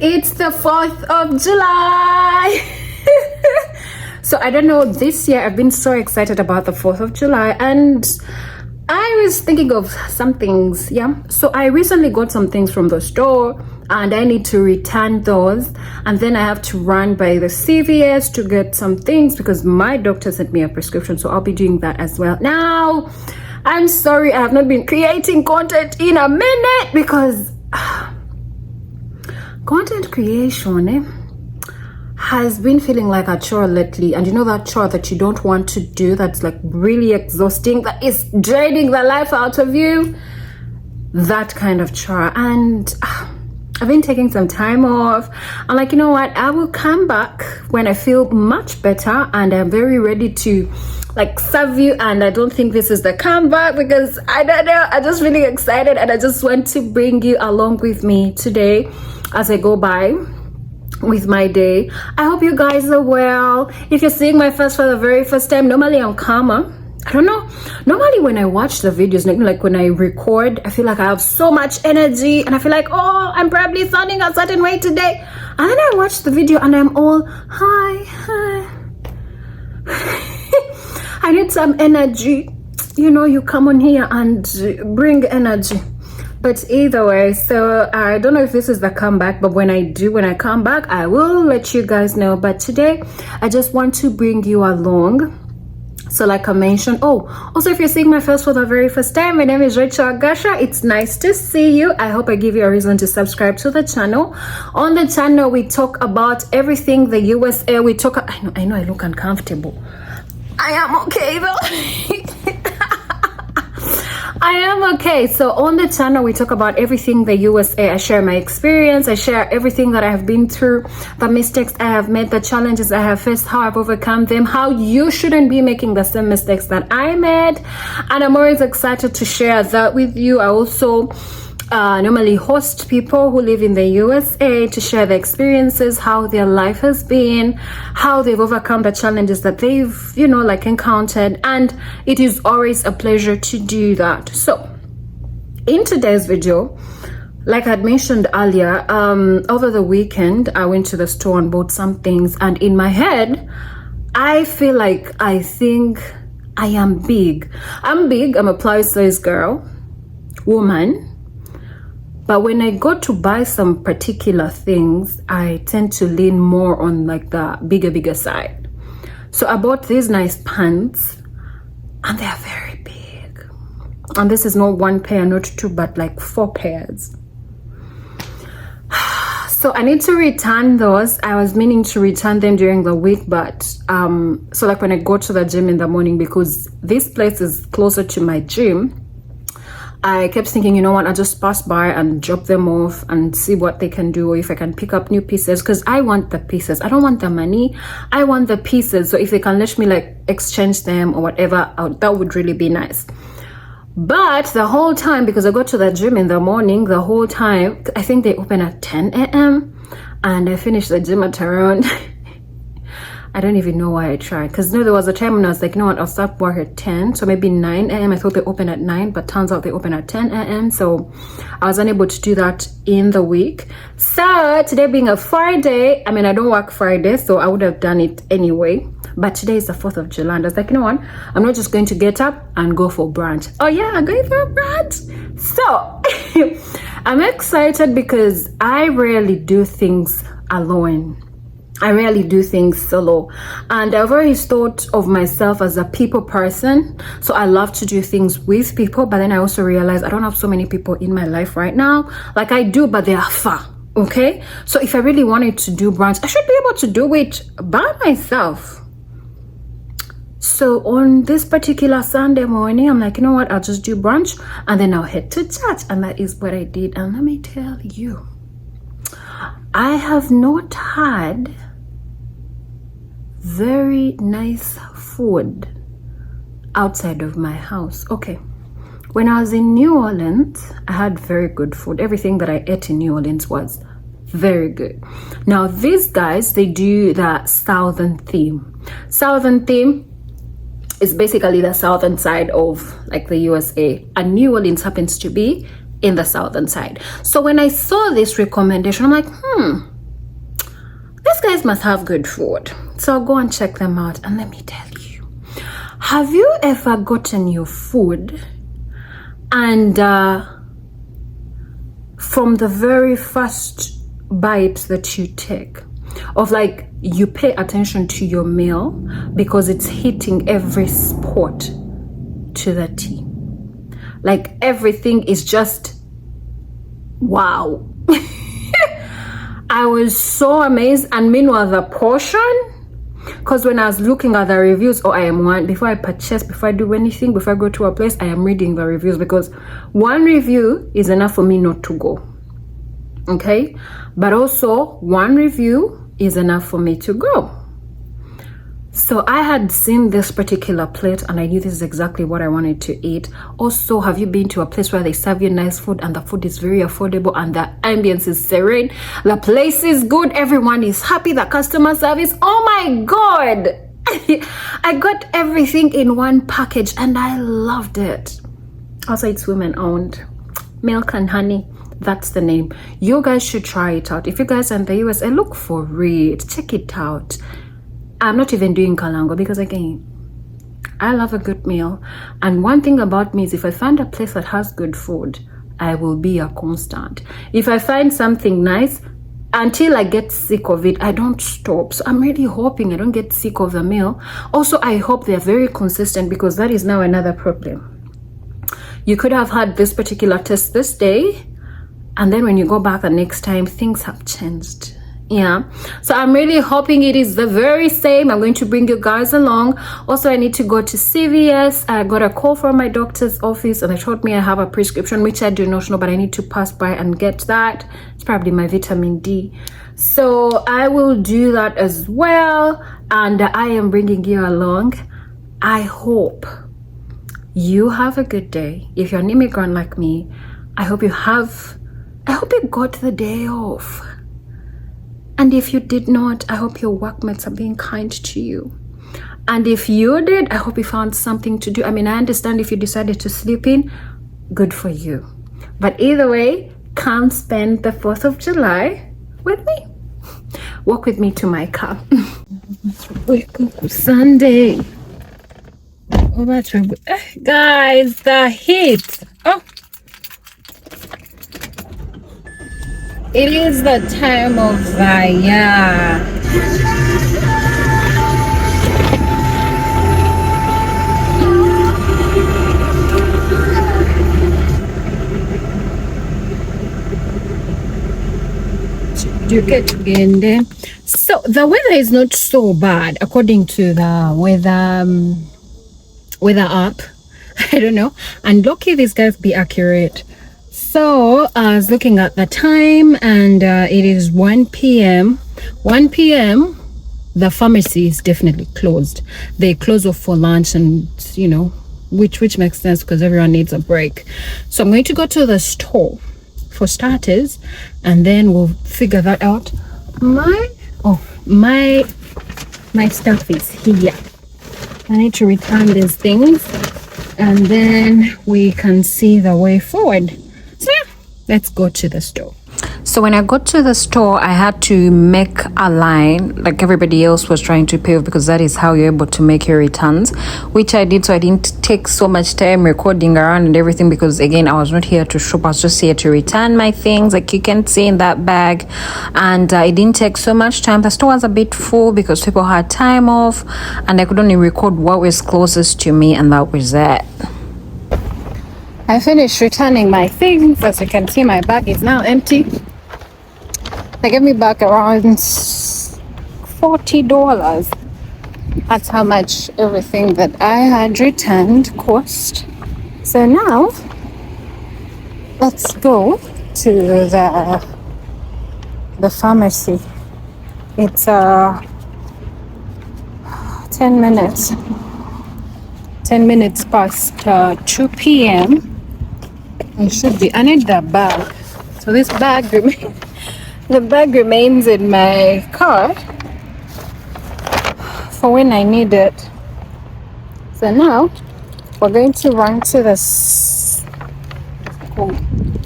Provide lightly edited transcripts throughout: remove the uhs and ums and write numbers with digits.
It's the 4th of July. So I don't know, this year I've been so excited about the 4th of July, and I was thinking of some things. So I recently got some things from the store and I need to return those, and then I have to run by the CVS to get some things because my doctor sent me a prescription, so I'll be doing that as well. Now I'm sorry I have not been creating content in a minute because content creation has been feeling like a chore lately. And you know that chore that you don't want to do, that's like really exhausting, that is draining the life out of you, that kind of chore. And I've been taking some time off. I'm like, you know what, I will come back when I feel much better and I'm very ready to like serve you. And I don't think this is the comeback because I don't know, I'm just really excited and I just want to bring you along with me today as I go by with my day. I hope you guys are well. If you're seeing my face for the very first time, normally I'm calmer. I don't know, normally when I watch the videos, like when I record, I feel like I have so much energy and I feel like, oh, I'm probably sounding a certain way today, and then I watch the video and I'm all hi. I need some energy, you know, you come on here and bring energy. But either way, so I don't know if this is the comeback, but when I come back, I will let you guys know. But today I just want to bring you along. So like I mentioned, also if you're seeing my face for the very first time, my name is Rachel Agasha. It's nice to see you. I hope I give you a reason to subscribe to the channel. On the channel we talk about everything the USA. We talk, I know I look uncomfortable. I am okay though. I am okay. So on the channel we talk about everything the USA. I share my experience, I share everything that I have been through, the mistakes I have made, the challenges I have faced, how I've overcome them, how you shouldn't be making the same mistakes that I made. And I'm always excited to share that with you. I also normally host people who live in the USA to share their experiences, how their life has been, how they've overcome the challenges that they've, you know, like encountered. And it is always a pleasure to do that. So in today's video, like I had mentioned earlier, over the weekend I went to the store and bought some things, and in my head I feel like I think I am big. I'm a plus size girl, woman. But when I go to buy some particular things, I tend to lean more on like the bigger side. So I bought these nice pants and they are very big. And this is not one pair, not two, but like 4 pairs. So I need to return those. I was meaning to return them during the week, but so like when I go to the gym in the morning, because this place is closer to my gym, I kept thinking, you know what, I'll just pass by and drop them off and see what they can do, or if I can pick up new pieces, because I want the pieces. I don't want the money, I want the pieces. So if they can let me like exchange them or whatever, that would really be nice. But the whole time, because I go to the gym in the morning, the whole time, I think they open at 10 a.m. and I finish the gym at around I don't even know why I tried, because there was a time when I was like, you know what, I'll start work at 10, so maybe 9 a.m. I thought they open at 9, but turns out they open at 10 a.m. So I was unable to do that in the week. So today being a Friday, I mean, I don't work Friday, so I would have done it anyway. But today is the 4th of July, and I was like, you know what, I'm not just going to get up and go for brunch. Oh yeah, I'm going for a brunch. So I'm excited because I rarely do things alone. I rarely do things solo, and I've always thought of myself as a people person, so I love to do things with people. But then I also realized I don't have so many people in my life right now. Like I do, but they are far. Okay, so if I really wanted to do brunch, I should be able to do it by myself. So on this particular Sunday morning, I'm like, you know what, I'll just do brunch and then I'll head to church. And that is what I did. And let me tell you, I have not had very nice food outside of my house. Okay, when I was in New Orleans, I had very good food. Everything that I ate in New Orleans was very good. Now these guys, they do the southern theme. Southern theme is basically the southern side of like the USA, and New Orleans happens to be in the southern side. So when I saw this recommendation, I'm like, these guys must have good food. So I'll go and check them out. And let me tell you, have you ever gotten your food and from the very first bites that you take, of like, you pay attention to your meal because it's hitting every spot to the T. Like everything is just wow. I was so amazed. And meanwhile, the portion, because when I was looking at the reviews, I am one, before I purchase, before I do anything, before I go to a place, I am reading the reviews, because one review is enough for me not to go. Okay, but also one review is enough for me to go. So I had seen this particular plate and I knew this is exactly what I wanted to eat. Also, have you been to a place where they serve you nice food and the food is very affordable and the ambience is serene, the place is good, everyone is happy, the customer service, oh my god. I got everything in one package and I loved it. Also, it's women owned. Milk and Honey, that's the name. You guys should try it out. If you guys are in the US, look for it, check it out. I'm not even doing Kalango because, again, I love a good meal. And one thing about me is if I find a place that has good food, I will be a constant. If I find something nice, until I get sick of it, I don't stop. So I'm really hoping I don't get sick of the meal. Also, I hope they're very consistent, because that is now another problem. You could have had this particular test this day, and then when you go back the next time, things have changed. Yeah, so I'm really hoping it is the very same. I'm going to bring you guys along. Also, I need to go to CVS. I got a call from my doctor's office and they told me I have a prescription, which I do not know, but I need to pass by and get that. It's probably my vitamin D. So I will do that as well. And I am bringing you along. I hope you have a good day. If you're an immigrant like me, I hope you got the day off. And if you did not, I hope your workmates are being kind to you. And if you did, I hope you found something to do. I mean, I understand if you decided to sleep in, good for you. But either way, come spend the 4th of July with me. Walk with me to my car. Sunday. Oh, that's right. Guys, the heat. Oh. It is the time of the year. So the weather is not so bad according to the weather app. I don't know. And lucky these guys be accurate. So I was looking at the time and it is 1 p.m. 1 p.m. The pharmacy is definitely closed. They close off for lunch, and you know, which makes sense because everyone needs a break. So I'm going to go to the store for starters and then we'll figure that out. My stuff is here. I need to return these things and then we can see the way forward. So yeah, let's go to the store. So when I got to the store, I had to make a line like everybody else was trying to pay, because that is how you're able to make your returns, which I did. So I didn't take so much time recording around and everything, because again, I was not here to shop. I was just here to return my things, like you can see in that bag. And it didn't take so much time. The store was a bit full because people had time off and I could only record what was closest to me, and that was it. I finished returning my things. As you can see, my bag is now empty. They gave me back around $40. That's how much everything that I had returned cost. So now, let's go to the pharmacy. It's 10 minutes. 10 minutes past 2 p.m. It should be. I need the bag. So this bag remains in my car for when I need it. So now we're going to run to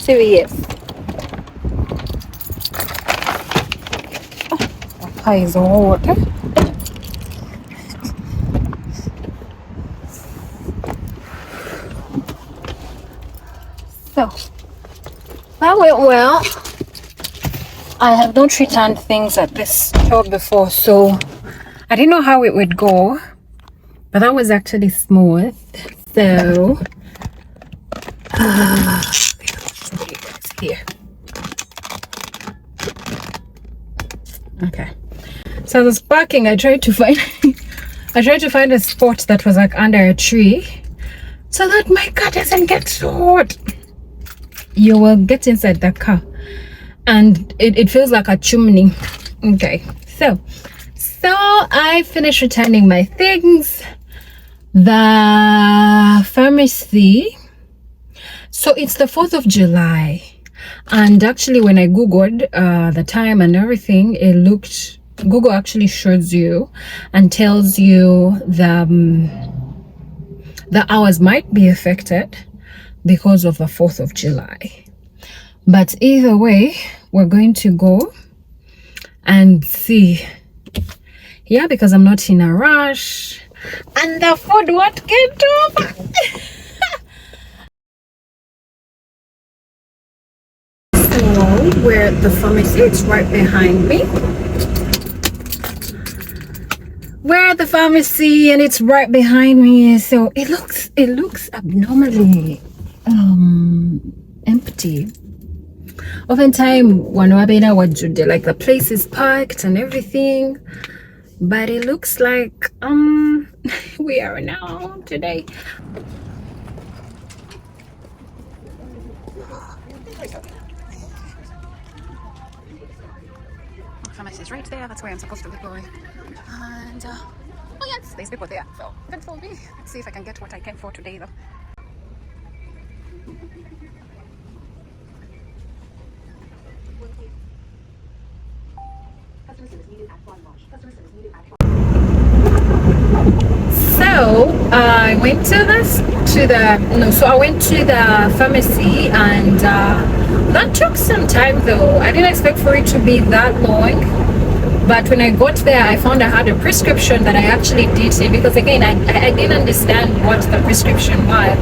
Serious. Pie is hot. So that went well. I have not returned things at this store before, so I didn't know how it would go, but that was actually smooth. So here. Okay. So I was parking. I tried to find a spot that was like under a tree, so that my car doesn't get so hot. You will get inside the car, and it feels like a chimney. Okay. So I finished returning my things. The pharmacy. So it's the 4th of July. And actually, when I Googled the time and everything, Google actually shows you and tells you the hours might be affected because of the 4th of July. But either way, we're going to go and see. Yeah, because I'm not in a rush. And the food won't get over. Where the pharmacy, it's right behind me. Where the pharmacy, and it's right behind me. So it looks abnormally empty. Oftentimes, like the place is packed and everything, but it looks like we are now today. Pharmacy is right there. That's where I'm supposed to be going. And oh yes, there's people there. So good for me. Let's see if I can get what I came for today, though. So I went to the pharmacy, and that took some time though. I didn't expect for it to be that long, but when I got there I found I had a prescription that I actually did see, because again I didn't understand what the prescription was,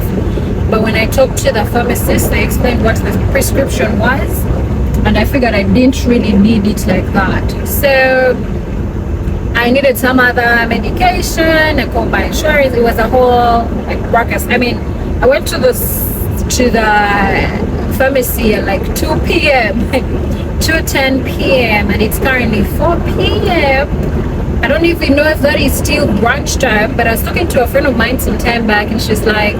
but when I talked to the pharmacist they explained what the prescription was, and I figured I didn't really need it like that. So I needed some other medication. I called my insurance. It was a whole ruckus. I mean, I went to the pharmacy at like 2 p.m. 2:10 p.m. and it's currently 4 p.m. I don't even know if that is still brunch time, but I was talking to a friend of mine some time back, and she's like,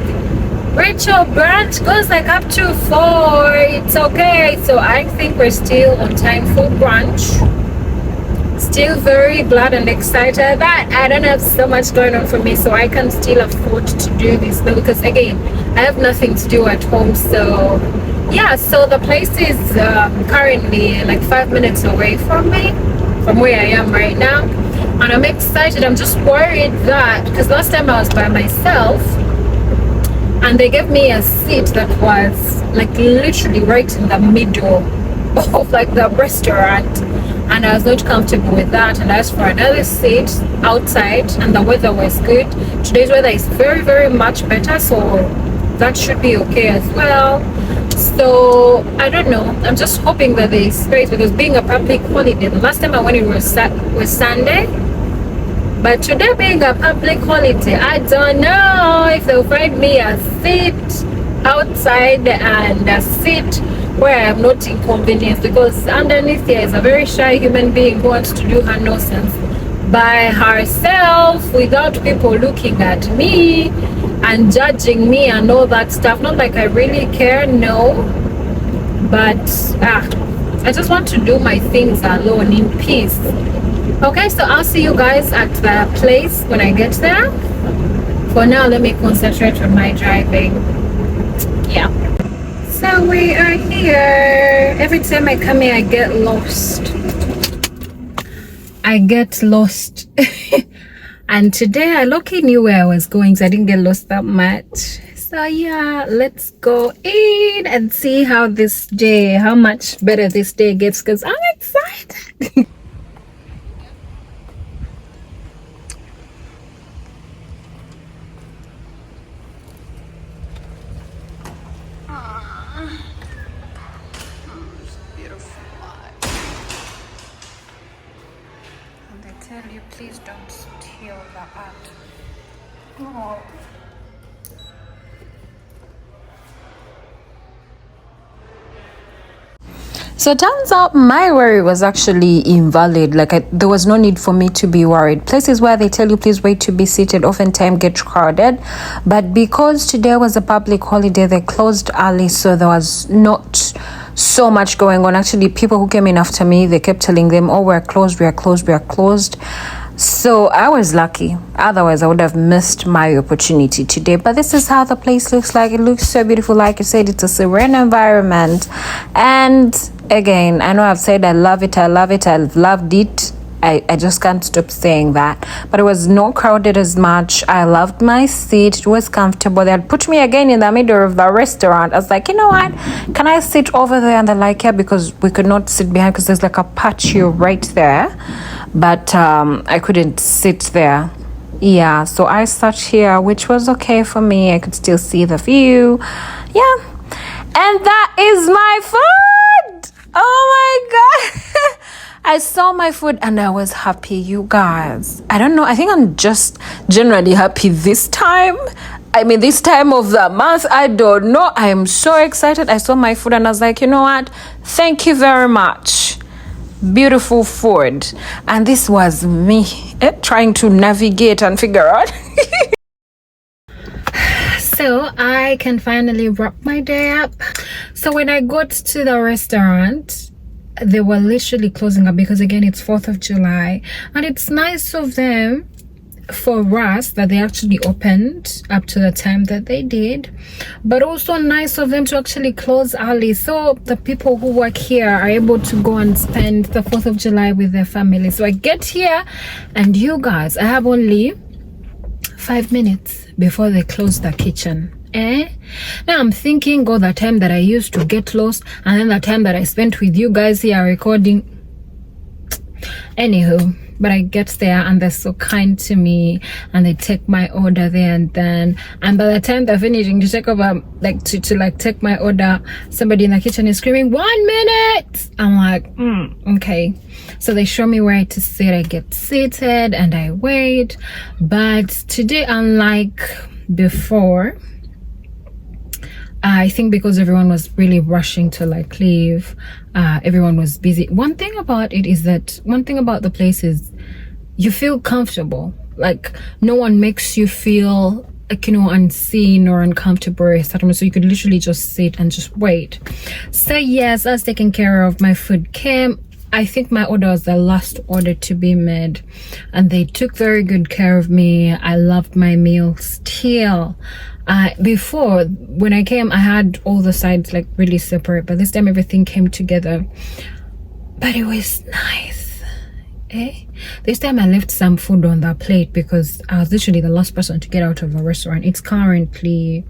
Rachel, brunch goes like up to 4. It's okay. So I think we're still on time for brunch. Still very glad and excited that I don't have so much going on for me, so I can still afford to do this, because again I have nothing to do at home. So yeah, so the place is currently like 5 minutes away from me, from where I am right now, and I'm excited. I'm just worried that, because last time I was by myself and they gave me a seat that was like literally right in the middle of like the restaurant, and I was not comfortable with that, and I asked for another seat outside, and the weather was good. Today's weather is very, very much better, so that should be okay as well. So I don't know, I'm just hoping that there is space, because being a public holiday, the last time I went it was Sunday, but today being a public holiday, I don't know if they'll find me a seat outside and a seat where I am not inconvenienced, because underneath here is a very shy human being who wants to do her nonsense by herself without people looking at me and judging me and all that stuff. Not like I really care, no, but I just want to do my things alone in peace. Okay, so I'll see you guys at the place when I get there. For now, let me concentrate on my driving. Yeah. So we are here. Every time I come here, I get lost. And today I luckily knew where I was going, so I didn't get lost that much. So yeah, let's go in and see how much better this day gets, because I'm excited. And they tell you, please don't steal the art. Oh. So it turns out my worry was actually invalid. Like there was no need for me to be worried. Places where they tell you please wait to be seated oftentimes get crowded. But because today was a public holiday, they closed early, so there was not so much going on. Actually, people who came in after me, they kept telling them, oh, we're closed, we're closed, we're closed. So I was lucky. Otherwise, I would have missed my opportunity today. But this is how the place looks like. It looks so beautiful. Like I said, it's a serene environment. And again, I know I've said I love it, I've loved it. I just can't stop saying that. But it was not crowded as much. I loved my seat. It was comfortable. They had put me again in the middle of the restaurant. I was like, you know what? Can I sit over there? And they're like, yeah, because we could not sit behind because there's like a patio right there. But I couldn't sit there. Yeah, so I sat here, which was okay for me. I could still see the view. Yeah. And that is my food. Oh my God. I saw my food and I was happy, you guys. I don't know. I think I'm just generally happy this time. I mean, this time of the month, I don't know. I am so excited. I saw my food and I was like, you know what? Thank you very much. Beautiful food. And this was me trying to navigate and figure out. So I can finally wrap my day up. So when I got to the restaurant, they were literally closing up because again it's 4th of July, and it's nice of them for us that they actually opened up to the time that they did, but also nice of them to actually close early so the people who work here are able to go and spend the 4th of July with their family. So I get here and you guys, I have only 5 minutes before they close the kitchen. Now I'm thinking, the time that I used to get lost and then the time that I spent with you guys here recording. Anywho, but I get there and they're so kind to me and they take my order there and then, and by the time they're finishing to take over, like to take my order, somebody in the kitchen is screaming 1 minute. I'm like, okay. So they show me where to sit. I get seated and I wait. But today, unlike before, I think because everyone was really rushing to like leave, everyone was busy. One thing about the place is you feel comfortable. Like no one makes you feel like, unseen or uncomfortable or something. So you could literally just sit and just wait. So yes, I was taking care of. My food came. I think my order was the last order to be made, and they took very good care of me. I loved my meal still. Before, when I came, I had all the sides like really separate, but this time everything came together. But it was nice. This time I left some food on the plate because I was literally the last person to get out of the restaurant. It's currently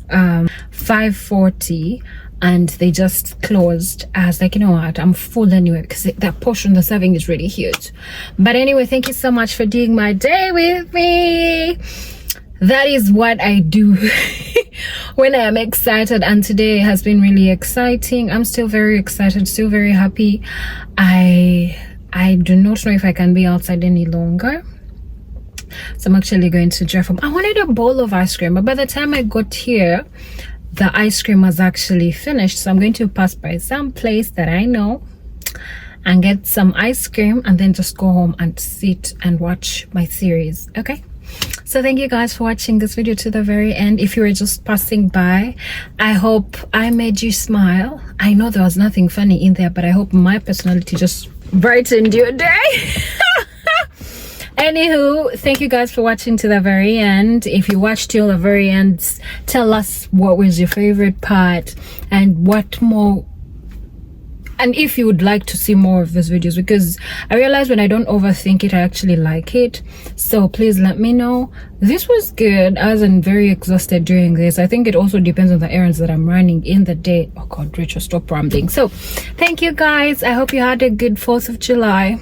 5:40 and they just closed. I was like, you know what, I'm full anyway because that portion, the serving is really huge. But anyway, thank you so much for doing my day with me. That is what I do when I am excited, and today has been really exciting. I'm still very excited, still very happy. I do not know if I can be outside any longer, so I'm actually going to drive home. I wanted a bowl of ice cream, but by the time I got here, the ice cream was actually finished. So I'm going to pass by some place that I know and get some ice cream and then just go home and sit and watch my series. Okay, so thank you guys for watching this video to the very end. If you were just passing by, I hope I made you smile. I know there was nothing funny in there, but I hope my personality just brightened your day. Anywho, thank you guys for watching to the very end. If you watched till the very end, tell us what was your favorite part and what more and if you would like to see more of these videos, because I realize when I don't overthink it, I actually like it. So please let me know. This was good. I wasn't very exhausted during this. I think it also depends on the errands that I'm running in the day. Oh god, Rachel, stop rambling. So thank you guys. I hope you had a good 4th of July.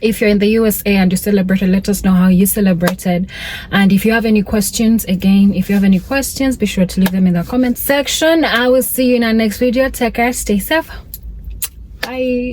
If you're in the USA and you celebrated, let us know how you celebrated. And if you have any questions, again, if you have any questions, be sure to leave them in the comment section. I will see you in our next video. Take care, stay safe, bye.